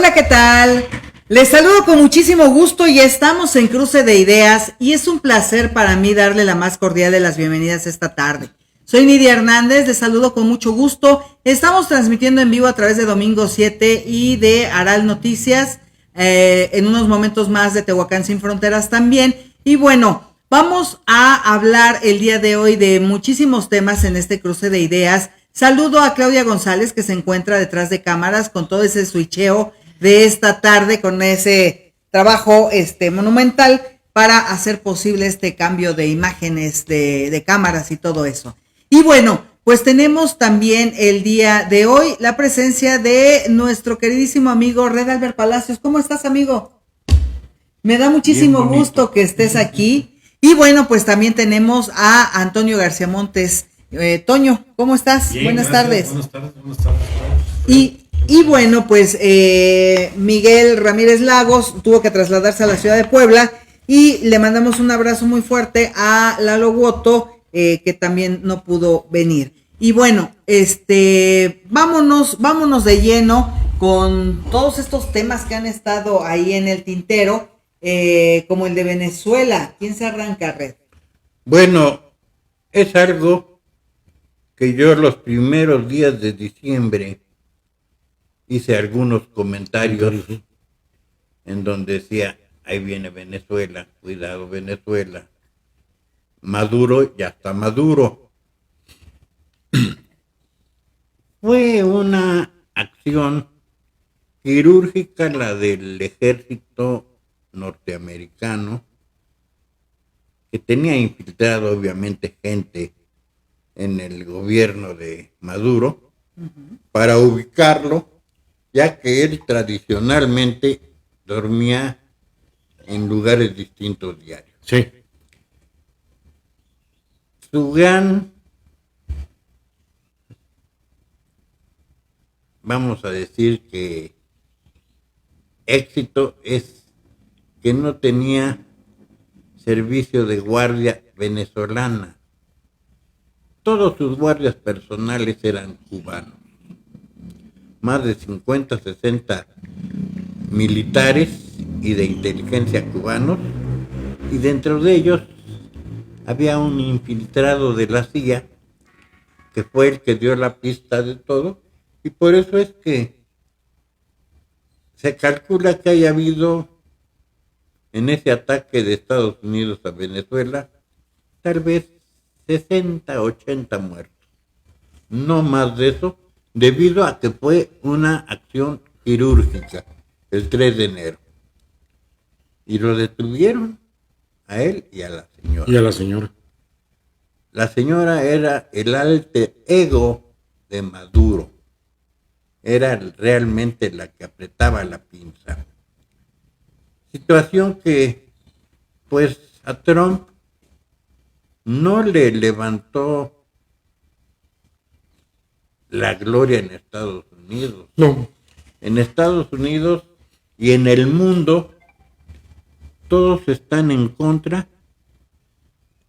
Hola, ¿qué tal? Les saludo con muchísimo gusto y estamos en Cruce de Ideas y es un placer para mí darle la más cordial de las bienvenidas esta tarde. Soy Nidia Hernández, les saludo con mucho gusto. Estamos transmitiendo en vivo a través de Domingo 7 y de Aral Noticias, en unos momentos más de Tehuacán Sin Fronteras también. Y bueno, vamos a hablar el día de hoy de muchísimos temas en este Cruce de Ideas. Saludo a Claudia González, que se encuentra detrás de cámaras con todo ese switcheo de esta tarde, con ese trabajo monumental para hacer posible este cambio de imágenes, de cámaras y todo eso. Y bueno, pues tenemos también el día de hoy la presencia de nuestro queridísimo amigo Red Albert Palacios. ¿Cómo estás, amigo? Me da muchísimo gusto que estés aquí. Y bueno, pues también tenemos a Antonio García Montes. Toño, ¿cómo estás? Bien, buenas gracias. tardes. Buenas tardes. Y bueno, pues Miguel Ramírez Lagos tuvo que trasladarse a la ciudad de Puebla y le mandamos un abrazo muy fuerte a Lalo Woto, que también no pudo venir. Y bueno, vámonos de lleno con todos estos temas que han estado ahí en el tintero, como el de Venezuela. ¿Quién se arranca, Red? Bueno, es algo que yo los primeros días de diciembre hice algunos comentarios en donde decía, ahí viene Venezuela, cuidado Venezuela, Maduro ya está maduro. Fue una acción quirúrgica la del ejército norteamericano, que tenía infiltrado obviamente gente en el gobierno de Maduro, para ubicarlo, ya que él tradicionalmente dormía en lugares distintos diarios. Sí. Su gran, vamos a decir que éxito es que no tenía servicio de guardia venezolana. Todos sus guardias personales eran cubanos. Más de 50, 60 militares y de inteligencia cubanos, y dentro de ellos había un infiltrado de la CIA que fue el que dio la pista de todo, y por eso es que se calcula que haya habido en ese ataque de Estados Unidos a Venezuela tal vez 60, 80 muertos, no más de eso, debido a que fue una acción quirúrgica el 3 de enero. Y lo detuvieron a él y a la señora. Y a la señora. La señora era el alter ego de Maduro. Era realmente la que apretaba la pinza. Situación que, pues, a Trump no le levantó la gloria en Estados Unidos. No. En Estados Unidos y en el mundo, todos están en contra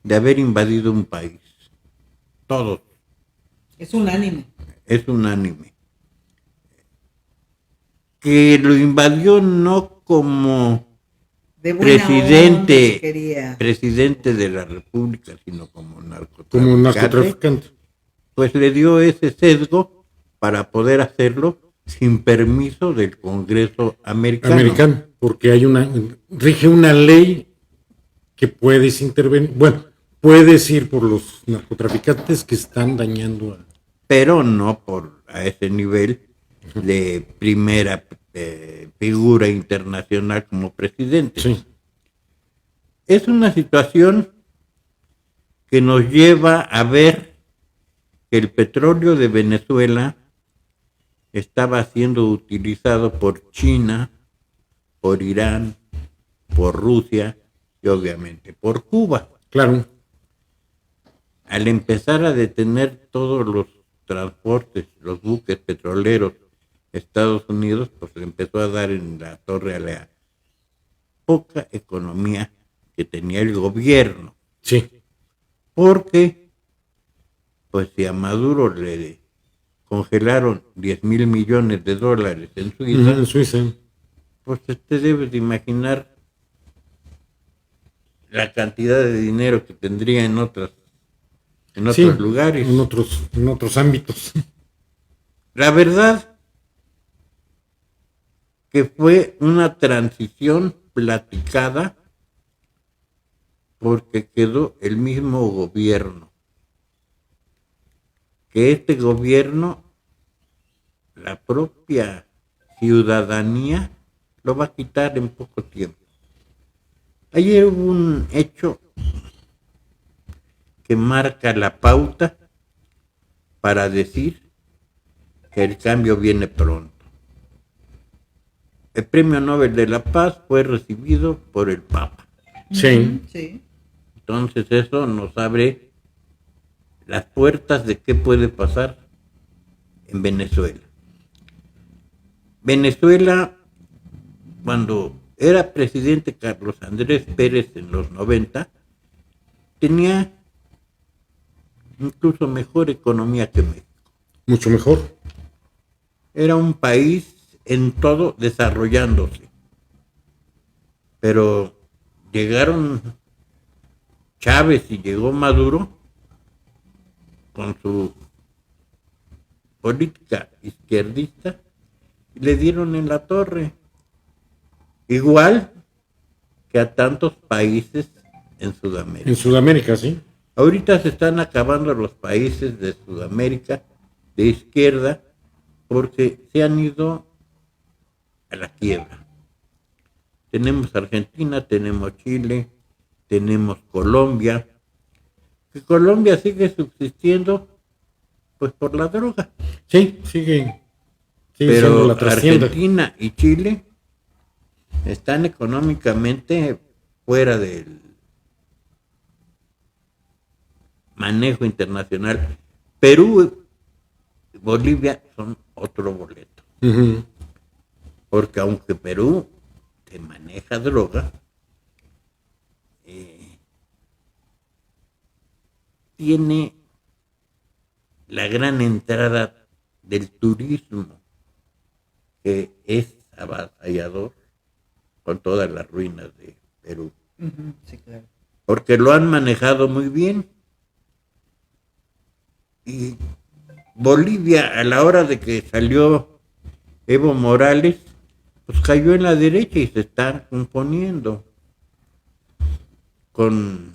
de haber invadido un país. Todos. Es unánime. Es unánime. Que lo invadió no como presidente de la República, sino como narcotraficante. Pues le dio ese sesgo para poder hacerlo sin permiso del Congreso americano. Porque rige una ley que puedes intervenir, puedes ir por los narcotraficantes que están dañando a... Pero no a ese nivel de primera figura internacional como presidente. Sí. Es una situación que nos lleva a ver que el petróleo de Venezuela estaba siendo utilizado por China, por Irán, por Rusia y obviamente por Cuba. Claro. Al empezar a detener todos los transportes, los buques petroleros, Estados Unidos, pues le empezó a dar en la torre a la poca economía que tenía el gobierno. Sí. Porque, pues si a Maduro le congelaron 10,000 millones de dólares en Suiza, En Suiza. pues te debes de imaginar la cantidad de dinero que tendría en otros Sí, lugares. En otros ámbitos. La verdad que fue una transición platicada porque quedó el mismo gobierno. Que este gobierno, la propia ciudadanía, lo va a quitar en poco tiempo. Ayer hubo un hecho que marca la pauta para decir que el cambio viene pronto. El Premio Nobel de la Paz fue recibido por el Papa. Sí. Sí. Entonces eso nos abre las puertas de qué puede pasar en Venezuela. Venezuela, cuando era presidente Carlos Andrés Pérez en los 90, tenía incluso mejor economía que México. Mucho mejor. Era un país en todo desarrollándose. Pero llegaron Chávez y llegó Maduro con su política izquierdista y le dieron en la torre. Igual que a tantos países en Sudamérica. En Sudamérica, sí. Ahorita se están acabando los países de Sudamérica de izquierda porque se han ido a la quiebra. Tenemos Argentina, tenemos Chile, tenemos Colombia. Que Colombia sigue subsistiendo pues por la droga. Sí, sigue siendo Pero la trastienda. Argentina y Chile están económicamente fuera del manejo internacional. Perú y Bolivia son otro boleto. Ujú. Porque aunque Perú te maneja droga, tiene la gran entrada del turismo, que es avasallador con todas las ruinas de Perú. Sí, claro. Porque lo han manejado muy bien. Y Bolivia, a la hora de que salió Evo Morales, pues cayó en la derecha y se están componiendo con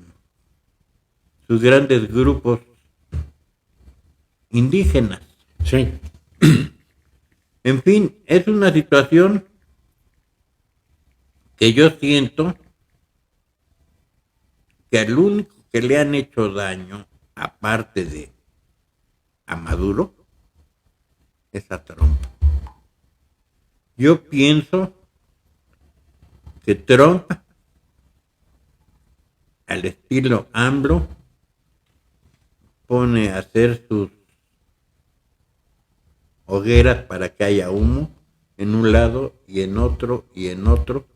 sus grandes grupos indígenas. Sí. En fin, es una situación que yo siento que al único que le han hecho daño, aparte de a Maduro, es a Trump. Yo pienso que Trump, al estilo AMLO, pone a hacer sus hogueras para que haya humo en un lado y en otro y en otro,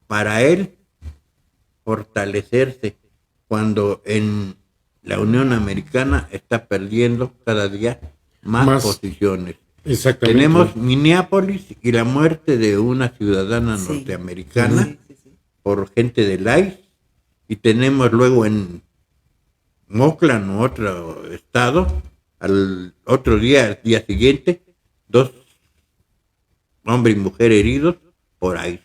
para él fortalecerse cuando en la Unión Americana está perdiendo cada día más posiciones. Exactamente. Tenemos Minneapolis y la muerte de una ciudadana Sí. norteamericana Sí. por gente del ICE, y tenemos luego en Oakland u otro estado, al otro día, al día siguiente, 2 hombre y mujer heridos por ICE.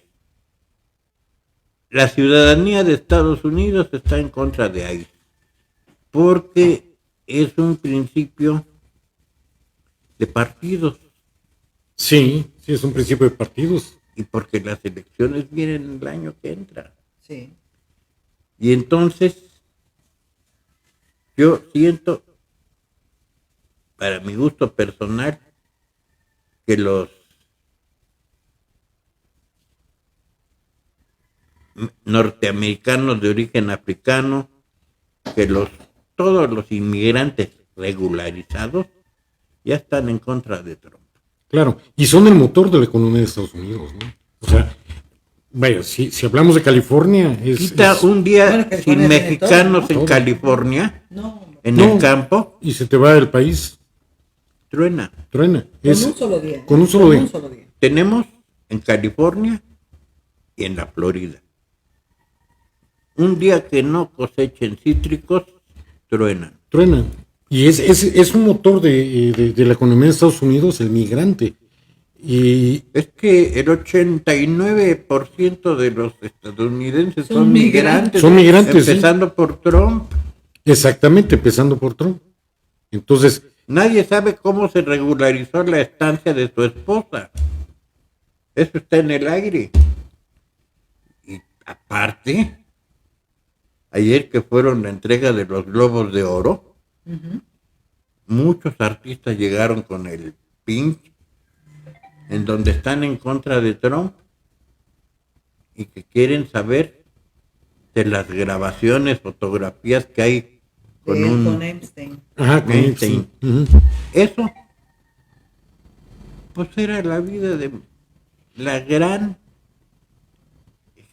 La ciudadanía de Estados Unidos está en contra de ICE porque es un principio de partidos Sí, es un principio de partidos. y porque las elecciones vienen el año que entra. Sí. Y entonces yo siento, para mi gusto personal, que los norteamericanos de origen africano, que todos los inmigrantes regularizados ya están en contra de Trump. Claro, y son el motor de la economía de Estados Unidos, ¿no? O sea, vaya, si hablamos de California, Quita es- un día Bueno, California sin tiene mexicanos todo, en ¿no? California, No, en No. el campo, y se te va del país. truena. Truena. Con un solo día. Con un solo Con día. un solo día. Tenemos en California y en la Florida. Un día que no cosechen cítricos, truenan. Truena. Y es un motor de la economía de Estados Unidos, el migrante. Y Es que el 89% de los estadounidenses Son son migrantes. migrantes. Son migrantes, sí. Empezando por Trump. exactamente, empezando por Trump. Entonces, Nadie sabe cómo se regularizó la estancia de su esposa. Eso está en el aire. Y aparte, ayer que fueron la entrega de los Globos de Oro, muchos artistas llegaron con el pink en donde están en contra de Trump y que quieren saber de las grabaciones, fotografías que hay con Con Epstein. ajá, con Einstein. Ujú. Eso, pues era la vida de la gran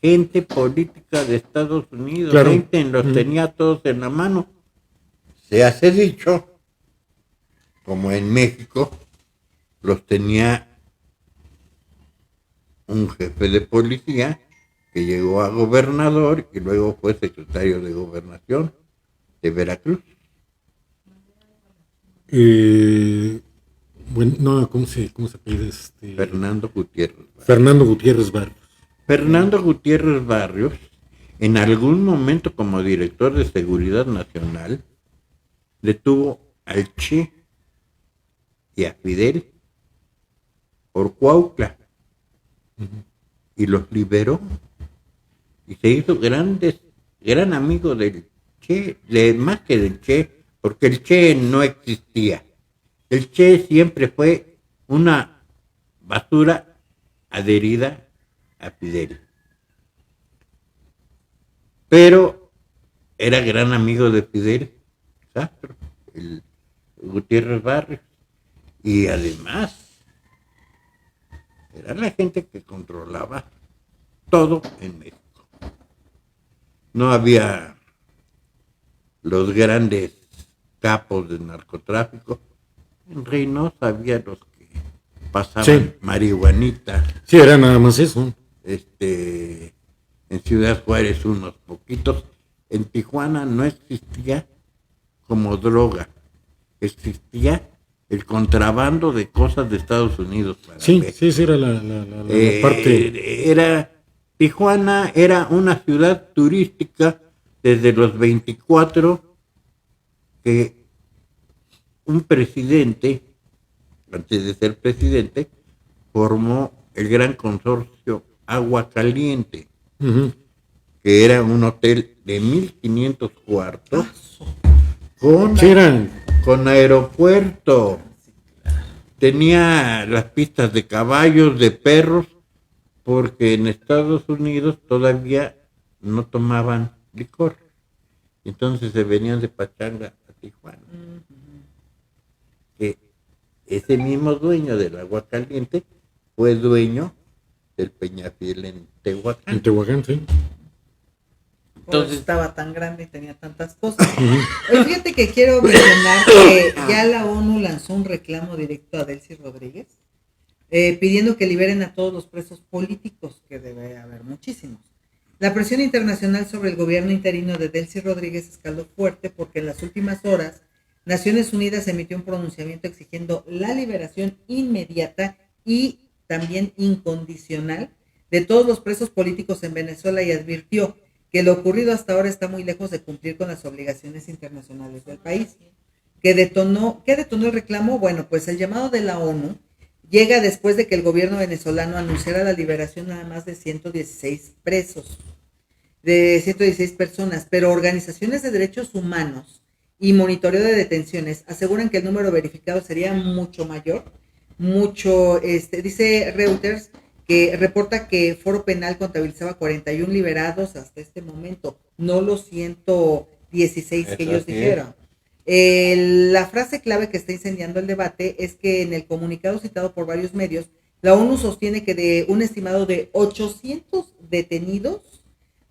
gente política de Estados Unidos. Claro. Einstein los tenía todos en la mano. Se hace dicho, como en México, los tenía un jefe de policía que llegó a gobernador y luego fue secretario de gobernación de Veracruz. Bueno, no, ¿cómo se apellida? Fernando Gutiérrez Barrios. Fernando Gutiérrez Barrios. Fernando Gutiérrez Barrios, en algún momento como director de Seguridad Nacional, detuvo al Che y a Fidel por Cuautla y los liberó y se hizo gran amigo del Che, más que del Che, porque el Che no existía. El Che siempre fue una basura adherida a Fidel. Pero era gran amigo de Fidel Castro, el Gutiérrez Barrios. Y además, era la gente que controlaba todo en México. No había los grandes capos del narcotráfico. En Reynosa había los que pasaban Sí. marihuanita. Sí, era nada más eso. En Ciudad Juárez unos poquitos. En Tijuana no existía como droga. Existía el contrabando de cosas de Estados Unidos. Para Sí, México. sí, esa era la parte. Tijuana era una ciudad turística desde los 24 que un presidente, antes de ser presidente, formó el gran consorcio Agua Caliente, Ujú. que era un hotel de 1,500 cuartos Sí, era. con aeropuerto. Tenía las pistas de caballos, de perros, porque en Estados Unidos todavía no tomaban licor. Entonces se venían de pachanga a Tijuana. Que ese mismo dueño del Agua Caliente fue dueño del Peñafiel en Tehuacán. En Tehuacán, sí. Entonces estaba tan grande y tenía tantas cosas. Oye, fíjate que quiero mencionar que ya la ONU lanzó un reclamo directo a Delcy Rodríguez, pidiendo que liberen a todos los presos políticos, que debe haber muchísimos. La presión internacional sobre el gobierno interino de Delcy Rodríguez escaló fuerte porque en las últimas horas Naciones Unidas emitió un pronunciamiento exigiendo la liberación inmediata y también incondicional de todos los presos políticos en Venezuela y advirtió que lo ocurrido hasta ahora está muy lejos de cumplir con las obligaciones internacionales del país. ¿Qué detonó el reclamo? Bueno, pues el llamado de la ONU llega después de que el gobierno venezolano anunciara la liberación nada más de 116 presos, de 116 personas, pero organizaciones de derechos humanos y monitoreo de detenciones aseguran que el número verificado sería mucho mayor. Dice Reuters que reporta que Foro Penal contabilizaba 41 liberados hasta este momento, no los 116 que ellos dijeron. La frase clave que está incendiando el debate es que en el comunicado citado por varios medios, la ONU sostiene que de un estimado de 800 detenidos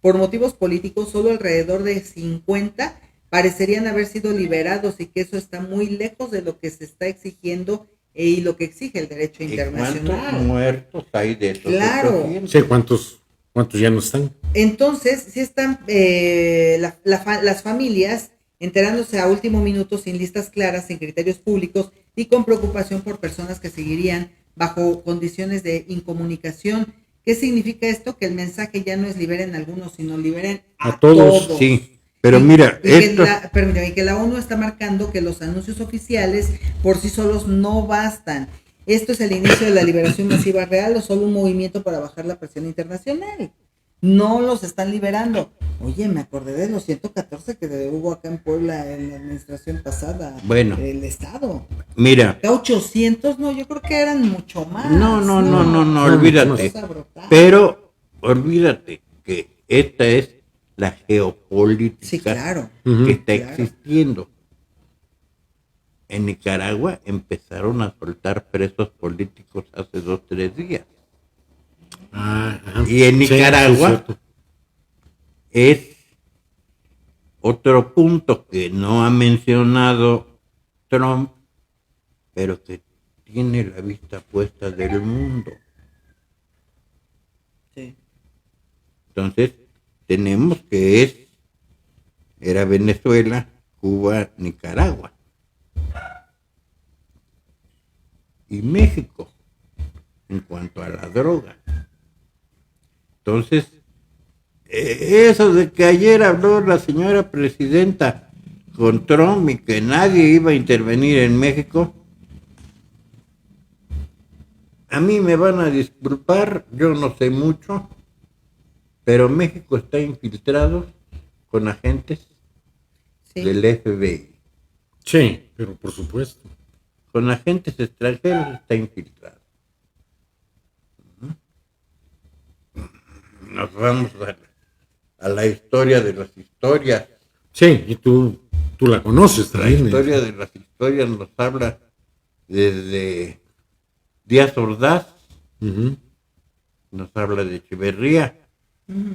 por motivos políticos, solo alrededor de 50 parecerían haber sido liberados y que eso está muy lejos de lo que se está exigiendo y lo que exige el derecho ¿Y internacional. cuántos muertos hay de esos? Claro. 800? Sí, ¿cuántos ya no están? Entonces, sí están las familias enterándose a último minuto sin listas claras, sin criterios públicos y con preocupación por personas que seguirían bajo condiciones de incomunicación. ¿Qué significa esto? Que el mensaje ya no es liberen a algunos, sino liberen a todos. Sí, pero Y- mira, y que esto... permítame, que la ONU está marcando que los anuncios oficiales por sí solos no bastan. ¿Esto es el inicio de la liberación masiva real o solo un movimiento para bajar la presión internacional? No los están liberando. Oye, me acordé de los 114 que hubo acá en Puebla en la administración pasada. Bueno. El Estado. Mira, Acá 800, no, yo creo que eran mucho más. no, olvídate. Cosa brutal. Pero olvídate que esta es la geopolítica Sí, claro. que está Claro. existiendo. En Nicaragua empezaron a soltar presos políticos hace 2-3 días. Ajá. Y en Sí, Nicaragua sí, es cierto. es otro punto que no ha mencionado Trump, pero que tiene la vista puesta del mundo. Sí. Entonces, tenemos que era Venezuela, Cuba, Nicaragua. Y México, en cuanto a la droga. Entonces, eso de que ayer habló la señora presidenta con Trump y que nadie iba a intervenir en México, a mí me van a disculpar, yo no sé mucho, pero México está infiltrado con agentes Sí. del FBI. Sí, pero por supuesto. Con agentes extranjeros está infiltrado. Nos vamos a la historia de las historias. Sí, y tú la conoces La también. historia de las historias nos habla desde Díaz Ordaz, Ujú. nos habla de Echeverría, Ujú.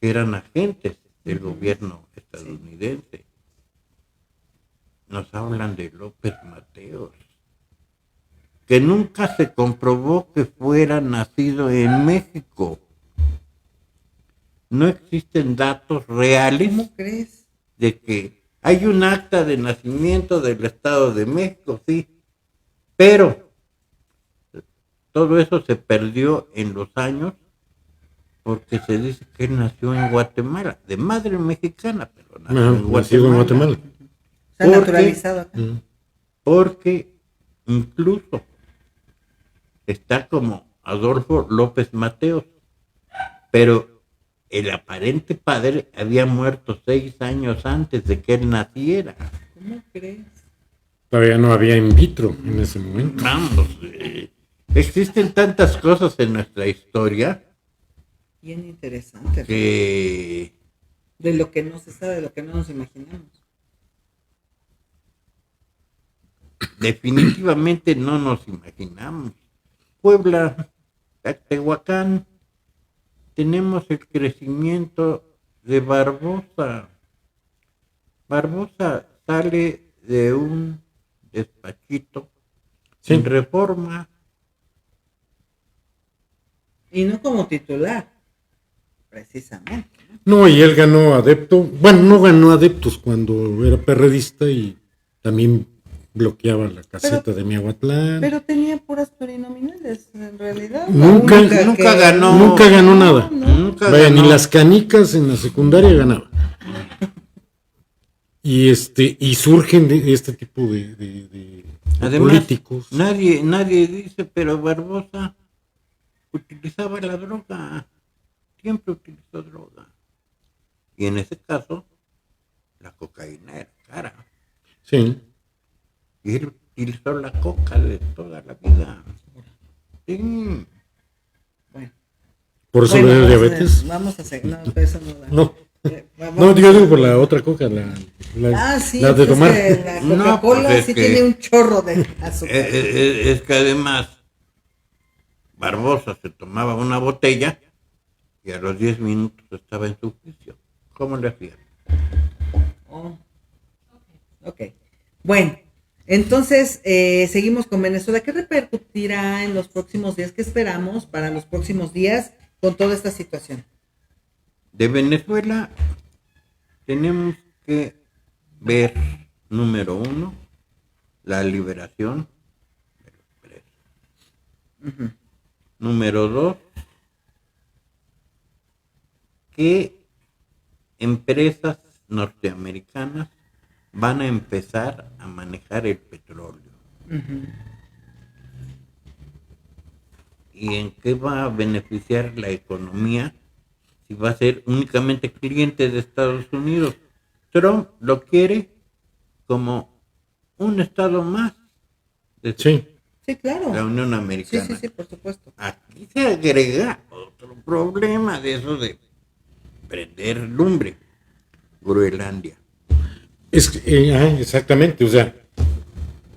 que eran agentes del gobierno estadounidense. Nos hablan de López Mateos, que nunca se comprobó que fuera nacido en México. No existen datos reales ¿Cómo crees? de que hay un acta de nacimiento del Estado de México, sí, pero todo eso se perdió en los años porque se dice que él nació en Guatemala, de madre mexicana, pero nació Ajá, en nacido en Guatemala. Está ¿Por qué? naturalizado acá. Ujú. Porque incluso está como Adolfo López Mateos, pero el aparente padre había muerto 6 años antes de que él naciera. ¿Cómo crees? Todavía no había in vitro en ese momento. Vamos, existen tantas cosas en nuestra historia Bien interesante. que De lo que no se sabe, de lo que no nos imaginamos. definitivamente no nos imaginamos. Puebla, Tehuacán, tenemos el crecimiento de Barbosa. Barbosa sale de un despachito Sí. sin reforma. Y no como titular, precisamente. No, y él ganó adepto. Bueno, no ganó adeptos cuando era perredista y también bloqueaba la caseta de Miahuatlán. Pero tenía puras plurinominales, en realidad. Nunca- La única nunca que- ganó. Nunca ganó nada. Nunca Vaya, ni ganó. las canicas en la secundaria ganaba. Y y surgen de este tipo de Además, políticos. nadie dice, pero Barbosa utilizaba la droga. Siempre utilizó droga. Y en ese caso, la cocaína era cara. Sí. Y él utilizó la coca de toda la vida. Sí. Bueno, Por eso bueno, le dio vamos a- diabetes. Vamos a seguir. No, pero eso no da. No. Vamos No, yo a- digo por la otra coca, Sí, la de pues tomar. que la No, Coca-Cola pues es sí que- tiene un chorro de azúcar. Es que además, Barbosa se tomaba una botella y a los 10 minutos estaba en su juicio. ¿Cómo le hacía? Oh, Ok. Bueno, entonces seguimos con Venezuela. ¿Qué repercutirá en los próximos días? ¿Qué esperamos para los próximos días con toda esta situación? De Venezuela tenemos que ver, número uno, la liberación de los presos. Número dos, que empresas norteamericanas van a empezar a manejar el petróleo. ¿Y en qué va a beneficiar la economía si va a ser únicamente cliente de Estados Unidos? Trump lo quiere como un estado más de Sí. Sí, claro. la Unión Sí, Americana. sí, sí, por supuesto. Aquí se agrega otro problema de eso de prender lumbre. Groenlandia. Exactamente, o sea,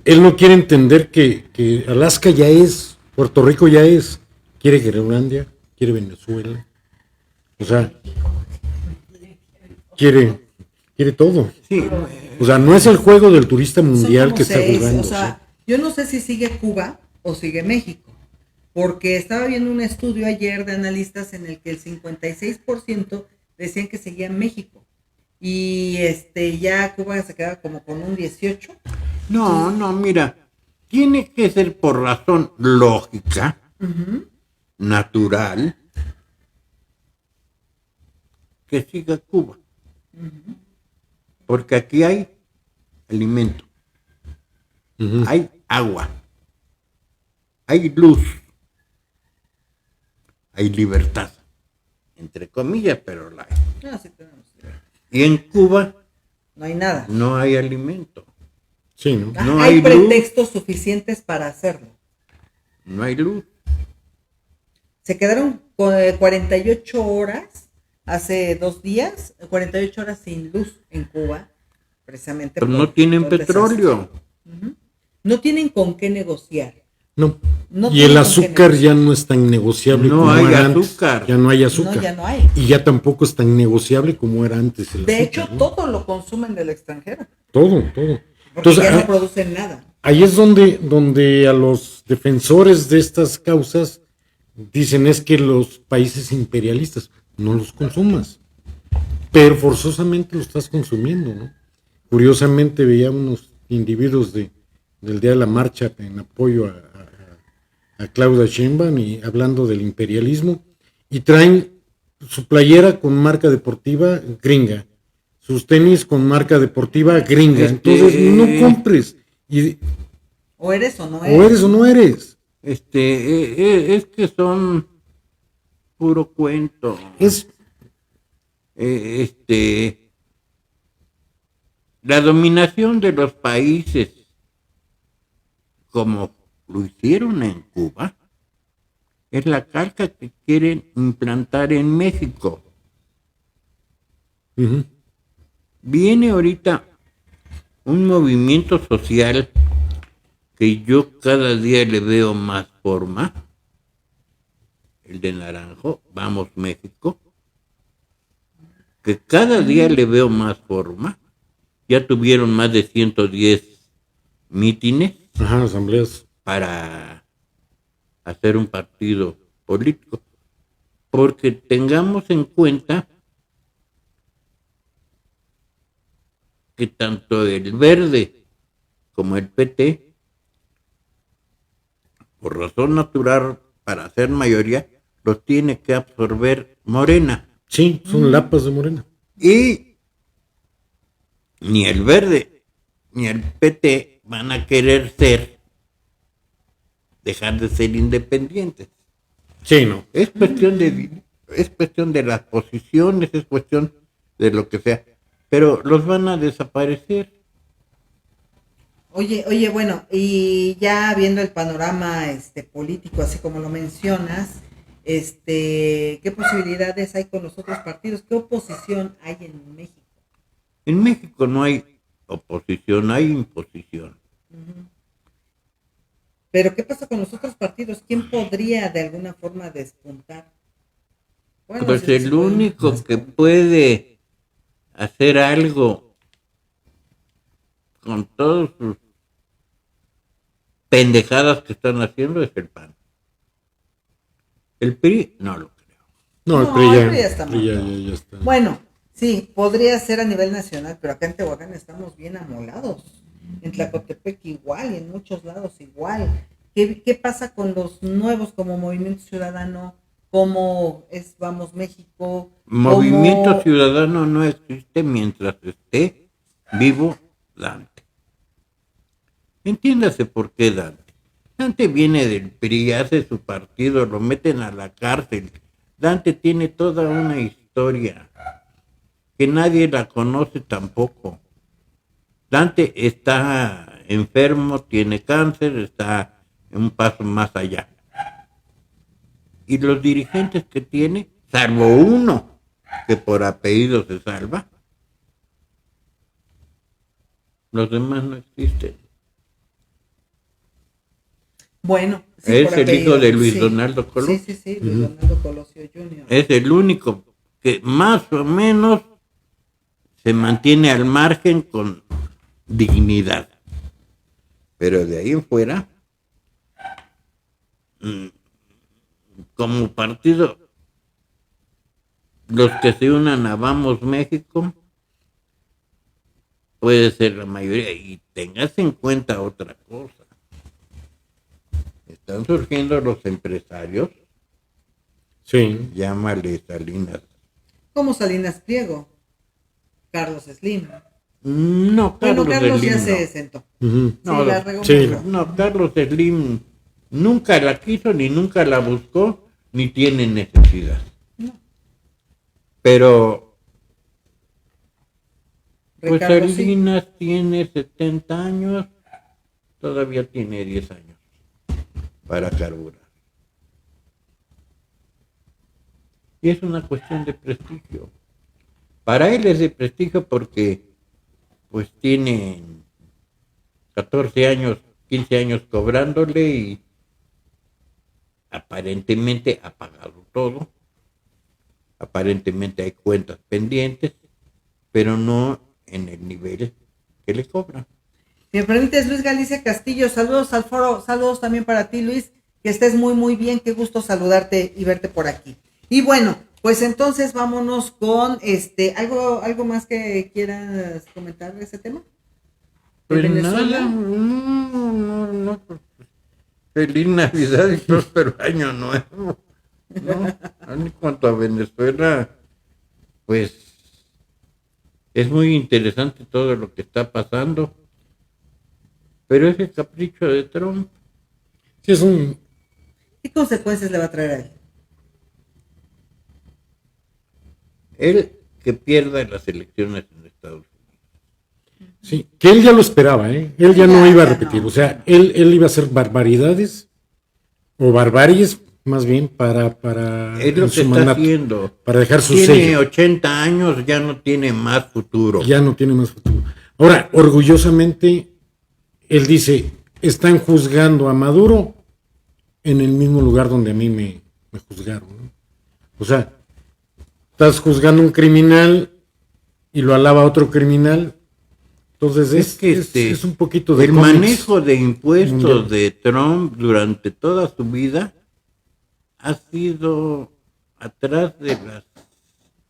él no quiere entender que Alaska ya es, Puerto Rico ya es, quiere Groenlandia, quiere Venezuela, o sea, quiere todo. Sí, O sea, no es el juego del turista Son mundial como que está seis, jugando. o sea, yo no sé si sigue Cuba o sigue México, porque estaba viendo un estudio ayer de analistas en el que el 56% decían que seguía México y ya Cuba se quedaba como con un 18. no, mira, tiene que ser por razón lógica, natural, que siga Cuba. Porque aquí hay alimento, Ujú. hay agua, hay luz, hay libertad, entre comillas, pero la hay. No, sí tenemos. Y en Cuba No hay nada. no hay alimento, Sí, ¿no? No hay hay pretextos suficientes para hacerlo. no hay luz. Se quedaron con 48 horas hace 2 días, 48 horas sin luz en Cuba, precisamente Pero por no tienen todo el petróleo. desastre. No tienen con qué negociar. No. No Y tiene el con qué azúcar ya negociar. no es tan negociable No como hay era antes. azúcar. Ya no hay azúcar. No, ya no hay. Y ya tampoco es tan negociable como era antes el De azúcar, hecho, ¿no? todo lo consumen del extranjero, Todo. porque Entonces, ya no producen nada. ahí es donde a los defensores de estas causas dicen es que los países imperialistas no los consumas, pero forzosamente lo estás consumiendo, ¿no? Curiosamente veía unos individuos del día de la marcha en apoyo a Claudia Sheinbaum y hablando del imperialismo y traen su playera con marca deportiva gringa, sus tenis con marca deportiva gringa, entonces no compres y O eres o no o eres o no eres. Es que son puro cuento. Es La dominación de los países, como lo hicieron en Cuba, es la calca que quieren implantar en México. ujú, Viene ahorita un movimiento social que yo cada día le veo más forma, el de Naranjo, Vamos México, que cada día le veo más forma. Ya tuvieron más de 110 mítines ajá, asambleas. para hacer un partido político, porque tengamos en cuenta que tanto el Verde como el PT, por razón natural, para hacer mayoría, los tiene que absorber Morena. Sí, son lapas de Morena. Y ni el Verde ni el PT van a querer dejar de ser independientes. Sí, no. Es cuestión de las posiciones, es cuestión de lo que sea, pero los van a desaparecer. Oye, bueno, y ya viendo el panorama político, así como lo mencionas, ¿qué posibilidades hay con los otros partidos? ¿Qué oposición hay en México? En México no hay oposición, hay imposición. Pero ¿qué pasa con los otros partidos? ¿Quién podría de alguna forma despuntar? Bueno, Pues sí, sí el pueden único que despuntar. puede hacer algo con todas sus pendejadas que están haciendo, es el PAN. El PRI no lo creo. No, el No, PRI el ya, PRI ya está el PRI muerto. ya está. Bueno, sí, podría ser a nivel nacional, pero acá en Tehuacán estamos bien amolados. En Tlacotepec igual y en muchos lados igual. ¿Qué pasa con los nuevos como Movimiento Ciudadano, como es Vamos México? Movimiento como... Ciudadano no existe mientras esté vivo Dante. Entiéndase por qué Dante. Dante viene del PRI, hace su partido, lo meten a la cárcel. Dante tiene toda una historia que nadie la conoce tampoco. Dante está enfermo, tiene cáncer, está un paso más allá. Y los dirigentes que tiene, salvo uno que por apellido se salva, los demás no existen. Bueno, sí, Es por el hijo apellido, de Luis sí. Donaldo Colosio. Sí, Luis Donaldo Colosio Jr. Es el único que más o menos se mantiene al margen con dignidad. Pero de ahí en fuera, como partido, los que se unan a Vamos México, puede ser la mayoría. Y tengas en cuenta otra cosa. Están surgiendo los empresarios, Sí. llámale Salinas. Como Salinas Pliego, Carlos Slim. No, Bueno, Carlos Carlos ya Slim, se no. sentó. Ujú. Sí, No, la regó sí. mucho. No, Carlos Slim nunca la quiso, ni nunca la buscó, ni tiene necesidad. No. Pero, pues Ricardo sí. Salinas tiene 70 años, todavía tiene 10 años para carburar. Y es una cuestión de prestigio. Para él es de prestigio porque pues tiene 14 años, 15 años cobrándole y aparentemente ha pagado todo. Aparentemente hay cuentas pendientes, pero no en el nivel que le cobran. Si me permites, Luis Galicia Castillo, saludos al foro, saludos también para ti, Luis, que estés muy, muy bien, qué gusto saludarte y verte por aquí. Y bueno, pues entonces vámonos con algo más que quieras comentar de ese tema. ¿De Pues Venezuela? nada, no. Feliz Navidad y próspero año nuevo. No, en cuanto a Venezuela, pues es muy interesante todo lo que está pasando, pero es el capricho de Trump. Sí, es un. ¿Qué consecuencias le va a traer a él? Él que pierda las elecciones en Estados Unidos. Sí, que él ya lo esperaba, ¿eh? Él ya no Ya, iba a ya repetir. no. O sea, él iba a hacer barbaridades, o barbaries, más bien, para Es lo en que su está mandato, haciendo. para dejar su Tiene sello. 80 años, ya no tiene más futuro. Ya no tiene más futuro. Ahora, orgullosamente, él dice, están juzgando a Maduro en el mismo lugar donde a mí me juzgaron, ¿no? O sea, estás juzgando a un criminal y lo alaba a otro criminal. Entonces es un poquito de el cómics. manejo de impuestos mundial. de Trump durante toda su vida ha sido atrás de las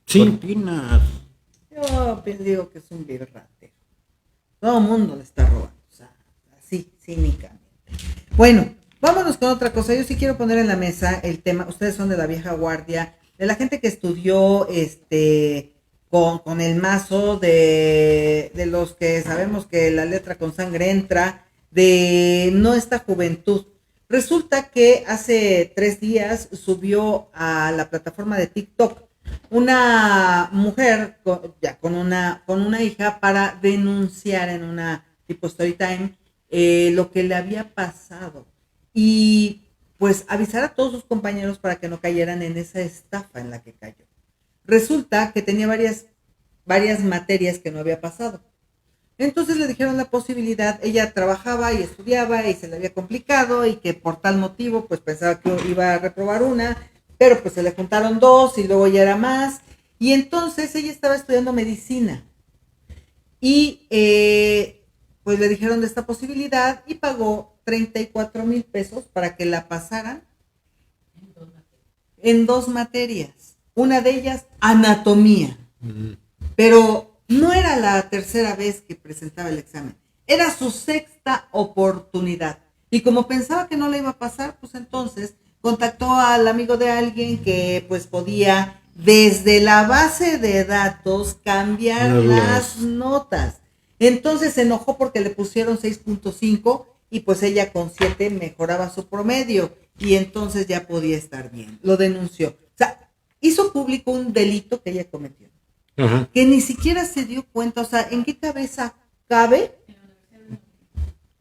Sí. cortinas. Yo digo que es un vil ratero. Todo el mundo le está robando. O sea, así, cínicamente. Bueno, vámonos con otra cosa. Yo sí quiero poner en la mesa el tema. Ustedes son de la vieja guardia, de la gente que estudió con el mazo, de los que sabemos que la letra con sangre entra, de no esta juventud. Resulta que hace 3 días subió a la plataforma de TikTok una mujer con una hija para denunciar en una tipo story time lo que le había pasado y pues avisar a todos sus compañeros para que no cayeran en esa estafa en la que cayó. Resulta que tenía varias materias que no había pasado. Entonces le dijeron la posibilidad, ella trabajaba y estudiaba y se le había complicado y que por tal motivo pues pensaba que iba a reprobar una, pero pues se le juntaron 2 y luego ya era más. Y entonces ella estaba estudiando medicina y pues le dijeron de esta posibilidad y pagó 34,000 pesos para que la pasaran en 2 materias. Una de ellas, anatomía. Pero no era la tercera vez que presentaba el examen. Era su 6ª oportunidad. Y como pensaba que no le iba a pasar, pues entonces contactó al amigo de alguien que pues podía desde la base de datos cambiar las notas. Entonces se enojó porque le pusieron 6.5 y pues ella con 7 mejoraba su promedio y entonces ya podía estar bien. Lo denunció. O sea, hizo público un delito que ella cometió. Ajá. Que ni siquiera se dio cuenta. O sea, ¿en qué cabeza cabe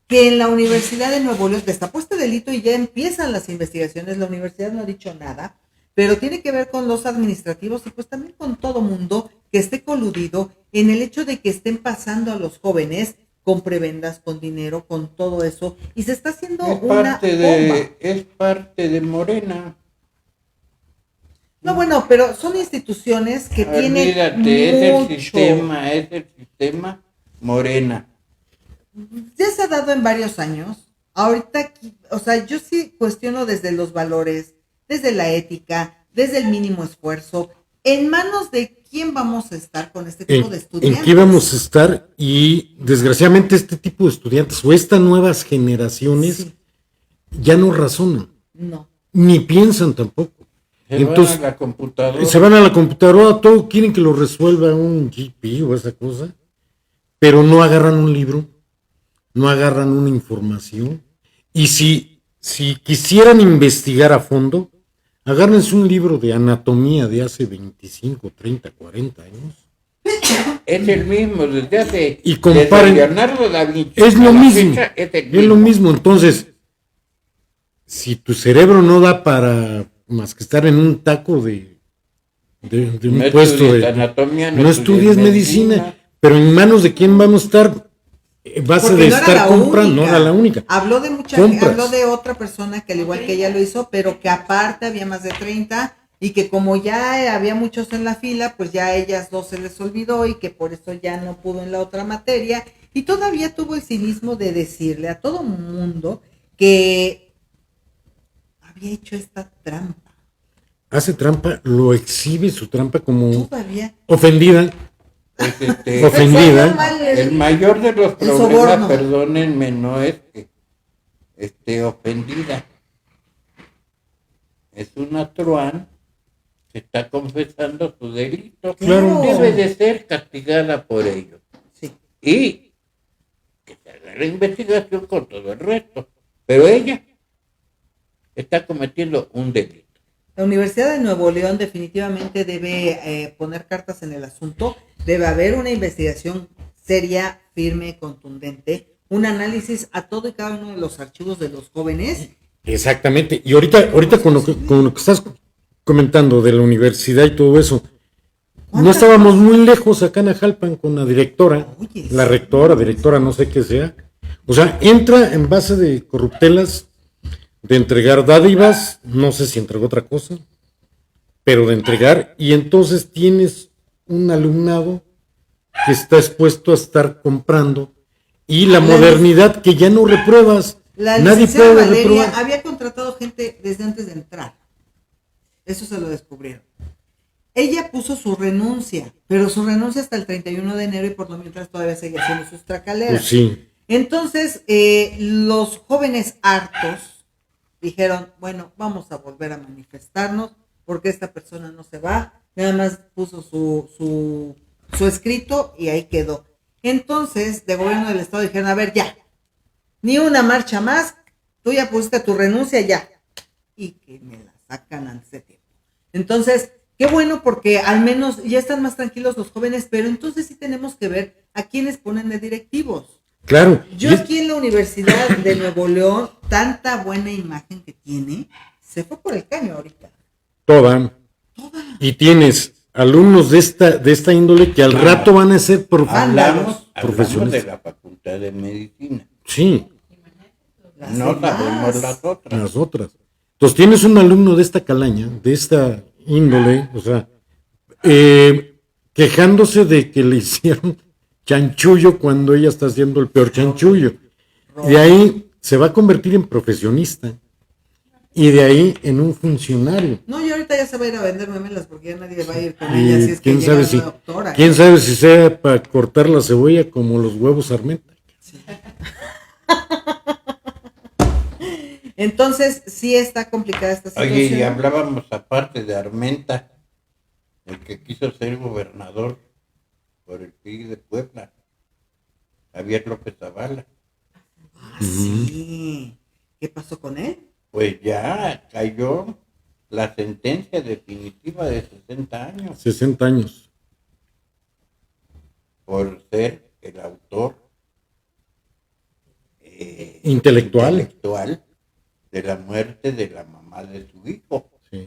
que en la Universidad de Nuevo León destapó este delito y ya empiezan las investigaciones? La universidad no ha dicho nada, pero tiene que ver con los administrativos y pues también con todo mundo que esté coludido en el hecho de que estén pasando a los jóvenes con prebendas, con dinero, con todo eso, y se está haciendo una bomba. Es parte de Morena. No, bueno, pero son instituciones que tienen Olvídate, mucho. es el sistema Morena. Ya se ha dado en varios años. Ahorita, o sea, yo sí cuestiono desde los valores, desde la ética, desde el mínimo esfuerzo. ¿En manos de quién vamos a estar con este tipo de estudiantes? ¿En qué vamos a estar? Y desgraciadamente este tipo de estudiantes o estas nuevas generaciones ya no razonan. No. Ni piensan tampoco. Entonces, van a la computadora. Se van a la computadora, todo quieren que lo resuelva un GP o esa cosa, pero no agarran un libro, no agarran una información. Y si quisieran investigar a fondo, agárrense un libro de anatomía de hace 25, 30, 40 años. Es el mismo, desde hace... Y comparen. Leonardo da Vinci, Es lo mismo. fecha, Es lo mismo. Entonces, si tu cerebro no da para más que estar en un taco de un no puesto estudies de anatomía, no estudies medicina, pero en manos de quién vamos a estar, base Porque de no era estar la comprando, única. no era la única. Habló de mucha Compras. habló de otra persona que al igual que ella lo hizo, pero que aparte había más de 30 y que como ya había muchos en la fila, pues ya a ellas 2 se les olvidó y que por eso ya no pudo en la otra materia. Y todavía tuvo el cinismo de decirle a todo mundo que había hecho esta trampa. Hace trampa, lo exhibe su trampa como Todavía. ofendida. Pues, Ofendida. el mayor de los El problemas, soborno. perdónenme, no es que esté ofendida. Es una truán que está confesando su delito. Claro. Debe de ser castigada por ello. Sí. Y que se haga la investigación con todo el resto. Pero ella está cometiendo un delito. La Universidad de Nuevo León definitivamente debe poner cartas en el asunto. Debe haber una investigación seria, firme, contundente, un análisis a todo y cada uno de los archivos de los jóvenes. Exactamente. Y ahorita con lo que estás comentando de la universidad y todo eso, no estábamos muy lejos acá en Ajalpan con la directora, Oye, la sí. rectora, directora, no sé qué sea. O sea, entra en base de corruptelas, de entregar dádivas, no sé si entregó otra cosa, pero de entregar, y entonces tienes un alumnado que está expuesto a estar comprando, y la modernidad que ya no repruebas, La nadie licenciada puede Valeria reprobar. había contratado gente desde antes de entrar. Eso se lo descubrieron. Ella puso su renuncia, pero su renuncia hasta el 31 de enero y por lo mientras todavía sigue haciendo sus tracaleras. Pues sí. Entonces, los jóvenes hartos dijeron, bueno, vamos a volver a manifestarnos porque esta persona no se va. Nada más puso su escrito y ahí quedó. Entonces, de gobierno del estado dijeron, a ver, ya, ni una marcha más, tú ya pusiste tu renuncia, ya. Y que me la sacan antes de tiempo. Entonces, qué bueno porque al menos ya están más tranquilos los jóvenes, pero entonces sí tenemos que ver a quiénes ponen de directivos. Claro. Yo aquí en la Universidad de Nuevo León, tanta buena imagen que tiene, se fue por el caño ahorita. Toda. Y tienes alumnos de esta índole que al rato van a ser Hablamos profesionales. de la Facultad de Medicina. Sí, Las No demás. sabemos las otras. las otras. Entonces tienes un alumno de esta calaña, de esta índole, o sea, quejándose de que le hicieron chanchullo cuando ella está haciendo el peor chanchullo. De ahí se va a convertir en profesionista y de ahí en un funcionario. No, y ahorita ya se va a ir a vender memelas porque ya nadie va a ir con ella. Si es que quién llega sabe la si doctora. quién sabe si sea para cortar la cebolla como los huevos Armenta. Entonces, sí está complicada esta situación. Oye, y hablábamos aparte de Armenta, el que quiso ser gobernador por el PRI de Puebla, Javier López Zavala. Ah, sí. ¿Qué pasó con él? Pues ya cayó la sentencia definitiva de 60 años 60 años. por ser el autor Intelectual de la muerte de la mamá de su hijo. Sí.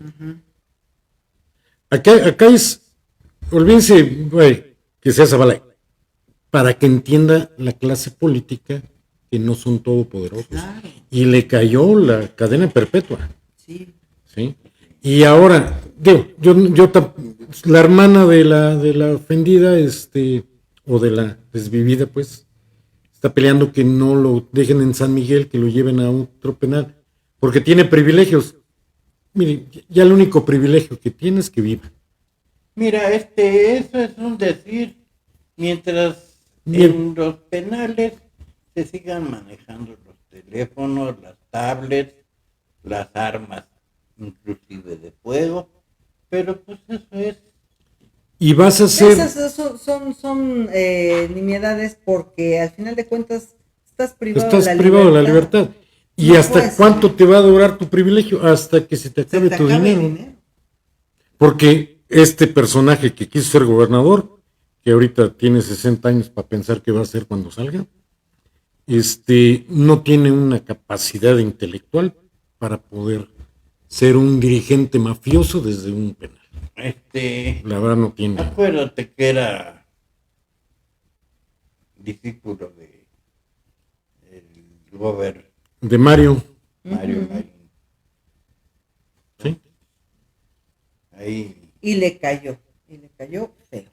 Acá es, olvídense, que sea Zavala, para que entienda la clase política que no son todopoderosos. Claro. Y le cayó la cadena perpetua. Sí. ¿Sí? Y ahora, digo, la hermana de la ofendida, o de la desvivida, pues, está peleando que no lo dejen en San Miguel, que lo lleven a otro penal, porque tiene privilegios. Mire, ya el único privilegio que tiene es que viva. Mira, eso es un decir, mientras en los penales se sigan manejando los teléfonos, las tablets, las armas, inclusive de fuego, pero pues eso es. Y vas a hacer... Esas son nimiedades porque al final de cuentas estás privado de la libertad. ¿Y No hasta puede cuánto ser. te va a durar tu privilegio? Hasta que se te Se acabe te tu acaba el dinero. Porque este personaje que quiso ser gobernador, que ahorita tiene 60 años para pensar qué va a hacer cuando salga, no tiene una capacidad intelectual para poder ser un dirigente mafioso desde un penal. La verdad no tiene. Acuérdate que era discípulo de el gobernador De Mario. Mario Marín. ¿Sí? Ahí. Y le cayó feo.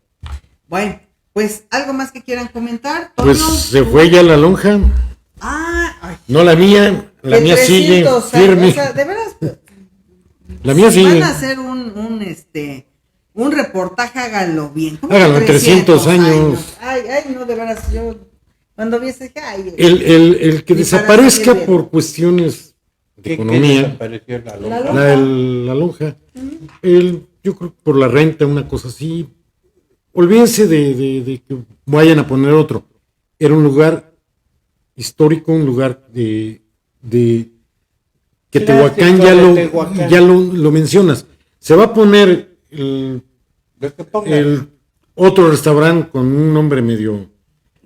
Bueno, pues algo más que quieran comentar. Pues Toño, se tú. fue ya la lonja. Ay, No la mía. La de mía sigue 300 años, firme. o sea, de veras, La mía si sigue. van a hacer un reportaje, háganlo bien. ¿Cómo Háganlo que en 300 años. Ay, no, de veras, yo cuando vi ese, ay, El que Ni para desaparezca salir bien. por cuestiones de ¿Qué economía, desapareció la lonja? La la lonja, yo creo que por la renta, una cosa así. Olvídense de que vayan a poner otro. Era un lugar histórico, un lugar de que Clásico Tehuacán de Tehuacán. ya lo mencionas. Se va a poner el Lo que ponga, otro restaurante con un nombre medio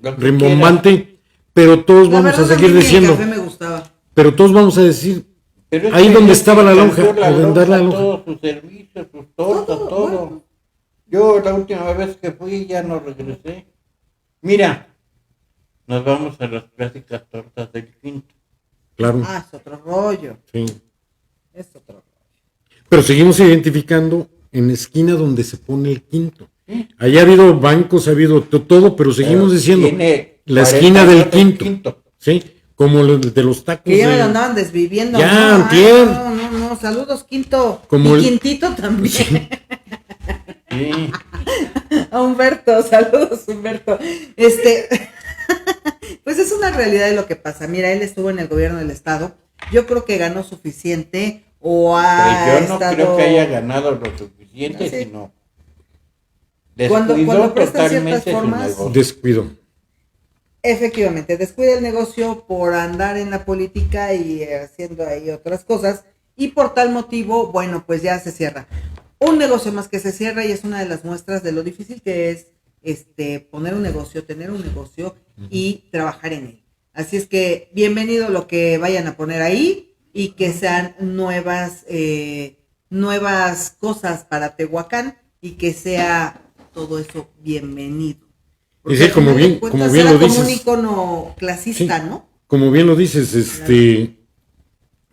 lo que rimbombante, pero todos la vamos a verdad, seguir mí el diciendo, café me gustaba. pero todos vamos a decir, Pero es ahí que donde es estaba que la lonja, cambió a vender la lonja. todos sus servicios, sus tortas, Todo, todo. bueno. Yo la última vez que fui ya no regresé. Mira, nos vamos a las clásicas tortas del Quinto. Claro, Ah, es otro rollo. sí. Es otro rollo. Pero seguimos identificando en la esquina donde se pone el Quinto. Allá ha habido bancos, ha habido todo, pero seguimos Pero diciendo tiene la 40 esquina del años Quinto, ¿sí? Como los de los tacos. Que ya me de- lo andaban desviviendo. Ya, no, antier. no, saludos, Quinto. Como y el- Quintito también. Sí. A Humberto, saludos, Humberto. Pues es una realidad de lo que pasa. Mira, él estuvo en el gobierno del estado. Yo creo que ganó suficiente o ha Pero yo no estado... creo que haya ganado lo suficiente, Sí. sino Cuando descuidó prestan ciertas totalmente su formas- negocio. Descuido. Efectivamente, descuida el negocio por andar en la política y haciendo ahí otras cosas, y por tal motivo, bueno, pues ya se cierra. Un negocio más que se cierra, y es una de las muestras de lo difícil que es poner un negocio, tener un negocio y trabajar en él. Así es que bienvenido lo que vayan a poner ahí y que sean nuevas cosas para Tehuacán y que sea todo eso bienvenido. Y sí, al como final de bien- cuentas como bien era lo como un dices. icono clasista, Sí. ¿no? Como bien lo dices,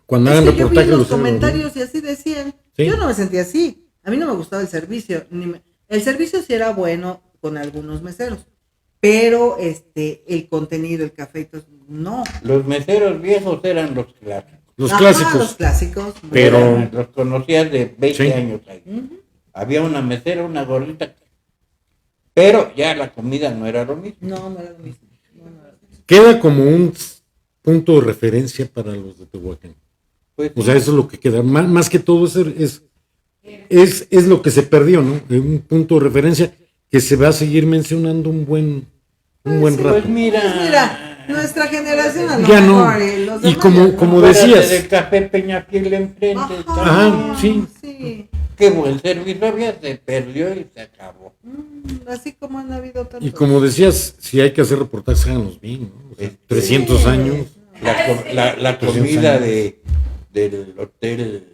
cuando Es hagan que yo vi reportajes los los hagan, ¿no? comentarios y así decían. Sí. Yo no me sentía así. A mí no me gustaba el servicio. El servicio sí era bueno con algunos meseros, pero el contenido, el café y todo, no. Los meseros viejos eran los clásicos. Los Ajá, clásicos. Los clásicos. Pero- Los conocías de 20 Sí. años ahí. Había una mesera, una gordita. Pero ya la comida no era lo mismo. No, no era lo mismo. No, no era lo mismo. Queda como un punto de referencia para los de Tehuacán. Pues, O sea, eso es lo que queda. Más que todo es lo que se perdió, ¿no? Un punto de referencia que se va a seguir mencionando un buen Sí, rato. pues mira, Pues mira, nuestra generación a lo Ya no. mejor, los Y demás como- ya no. como acuérdate decías. del café Peñafiel enfrente. Ajá, sí. Sí. Qué buen servicio había, se perdió y se acabó. Así como han habido tantos. Y como decías, si hay que hacer reportajes, háganlos bien, ¿no? O sea, 300 años, La 300 comida años. del hotel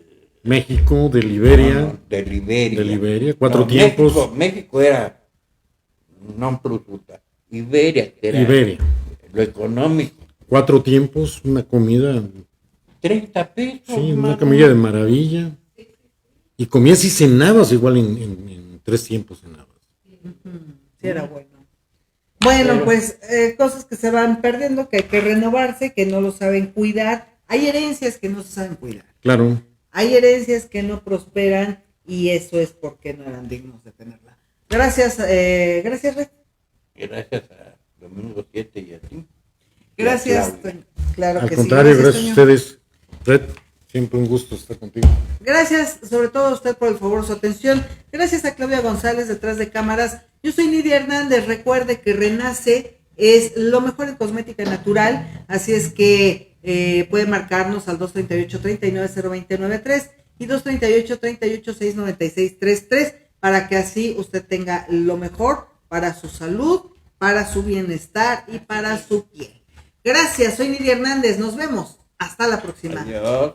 México, de Liberia, de Liberia. de Liberia, 4 tiempos. México era non plus ultra. Iberia, que era Iberia, lo económico. 4 tiempos, una comida, 30 pesos. sí, una mano. comida de maravilla. Y comías y cenabas igual en 3 tiempos cenabas. Sí, era bueno. Bueno, Pero- pues cosas que se van perdiendo, que hay que renovarse, que no lo saben cuidar. Hay herencias que no se saben cuidar. Claro, Hay herencias que no prosperan y eso es porque no eran dignos de tenerla. Gracias, gracias, Red. Gracias a Domingo 7 y a ti. Gracias, Y a Claudia. Toño. Claro al que contrario, sí. gracias a Toño. ustedes. Red, siempre un gusto estar contigo. Gracias, sobre todo a usted por el favor, su atención. Gracias a Claudia González detrás de cámaras. Yo soy Nidia Hernández. Recuerde que Renace es lo mejor en cosmética natural. Así es que puede marcarnos al 238-39-020-93 y 238-38-696-33 para que así usted tenga lo mejor para su salud, para su bienestar y para su piel. Gracias, soy Nidia Hernández. Nos vemos. Hasta la próxima. Adiós.